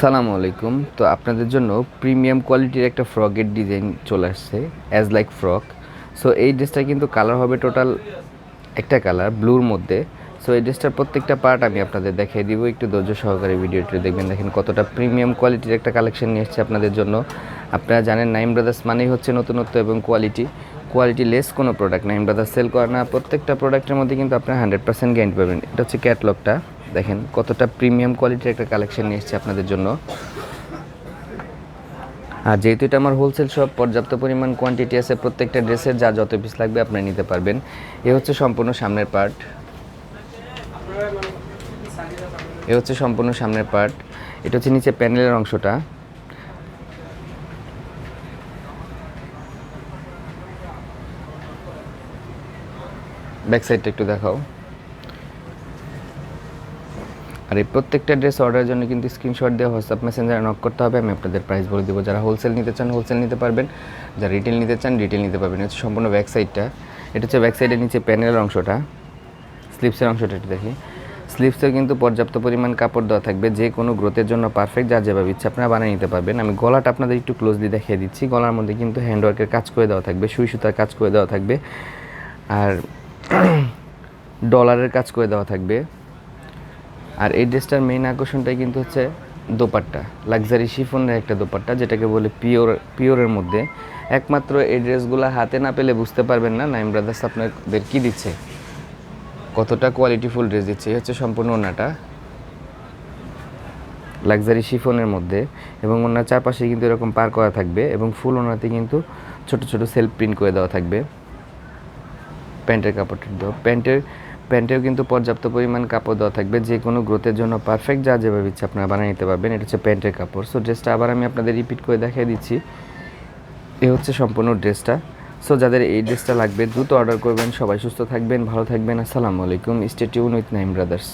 আসসালামু আলাইকুম। তো আপনাদের জন্য প্রিমিয়াম কোয়ালিটির একটা ফ্রকের ডিজাইন চলে আসছে, অ্যাজ লাইক ফ্রক। সো এই ড্রেসটা কিন্তু কালার হবে টোটাল একটা কালার ব্লুর মধ্যে। সো এই ড্রেসটার প্রত্যেকটা পার্ট আমি আপনাদের দেখিয়ে দিব, একটু ধৈর্য সহকারে ভিডিওটি দেখবেন। দেখেন কতটা প্রিমিয়াম কোয়ালিটির একটা কালেকশন নিয়ে এসেছে আপনাদের জন্য। আপনারা জানেন নাইম ব্রাদার্স মানেই হচ্ছে নতুনত্ব এবং কোয়ালিটি লেস কোনো প্রোডাক্ট নাইম ব্রাদার্স সেল করে না। প্রত্যেকটা প্রোডাক্টের মধ্যে কিন্তু আপনারা 100% গ্যারান্টি পাবেন। এটা হচ্ছে ক্যাটলগটা, দেখেন কতটা প্রিমিয়াম কোয়ালিটির একটা কালেকশন নিয়ে এসেছে আপনাদের জন্য। আর যেহেতু এটা আমার হোলসেল শপ, পর্যাপ্ত পরিমাণ কোয়ান্টিটি আছে, প্রত্যেকটা ড্রেসের যা যত পিস লাগবে আপনারা নিতে পারবেন। এ হচ্ছে সম্পূর্ণ সামনের পার্ট, এটা হচ্ছে নিচে প্যানেলের অংশটা। ব্যাক সাইডটা একটু দেখাও। আর এই প্রত্যেকটা ড্রেস অর্ডারের জন্য কিন্তু স্ক্রিনশট দিয়ে হোয়াটসঅ্যাপ মেসেঞ্জারে নক করতে হবে। আমি আপনাদের প্রাইস বলে দেবো। যারা হোলসেল নিতে চান হোলসেল নিতে পারবেন, যারা রিটেল নিতে চান রিটেল নিতে পারবেন। হচ্ছে সম্পূর্ণ ব্যাক সাইডটা, এটা হচ্ছে ব্যাক সাইডের নিচে প্যানেলের অংশটা। স্লিপসের অংশটা একটু দেখি। স্লিপসেও কিন্তু পর্যাপ্ত পরিমাণ কাপড় দেওয়া থাকবে, যে কোনো গ্রোথের জন্য পারফেক্ট, যা যেভাবে ইচ্ছা আপনারা বানিয়ে নিতে পারবেন। আমি গলাটা আপনাদের একটু ক্লোজলি দেখিয়ে দিচ্ছি। গলার মধ্যে কিন্তু হ্যান্ডওয়ার্কের কাজ করে দেওয়া থাকবে, সুই সুতার কাজ করে দেওয়া থাকবে, আর ডলারের কাজ করে দেওয়া থাকবে। আর এই ড্রেসটার মেইন আকর্ষণটাই কিন্তু হচ্ছে দোপাট্টা, লাক্সারি শিফনের একটা দোপাট্টা, যেটাকে বলে পিওরের মধ্যে। একমাত্র এই ড্রেসগুলো হাতে না পেলে বুঝতে পারবেন না নাইম ব্রাদার্স আপনাদের কী দিচ্ছে, কতটা কোয়ালিটিফুল ড্রেস দিচ্ছে। এই হচ্ছে সম্পূর্ণ ওড়নাটা, লাক্সারি শিফনের মধ্যে, এবং ওনার চারপাশে কিন্তু এরকম পার করা থাকবে, এবং ফুল ওনাতে কিন্তু ছোট ছোট সেলফ প্রিন্ট করে দেওয়া থাকবে। প্যান্টের কাপড়টা দেওয়া, প্যান্টেও কিন্তু পর্যাপ্ত পরিমাণ কাপড় দেওয়া থাকবে, যে কোনো গ্রোথের জন্য পারফেক্ট, যা যেভাবে ইচ্ছা আপনারা বানিয়ে নিতে পারবেন। এটা হচ্ছে প্যান্টের কাপড়। সো ড্রেসটা আবার আমি আপনাদের রিপিট করে দেখিয়ে দিচ্ছি। এ হচ্ছে সম্পূর্ণ ড্রেসটা। সো যাদের এই ড্রেসটা লাগবে দ্রুত অর্ডার করবেন। সবাই সুস্থ থাকবেন, ভালো থাকবেন। আসসালামু আলাইকুম। Stay tune with Naim brothers.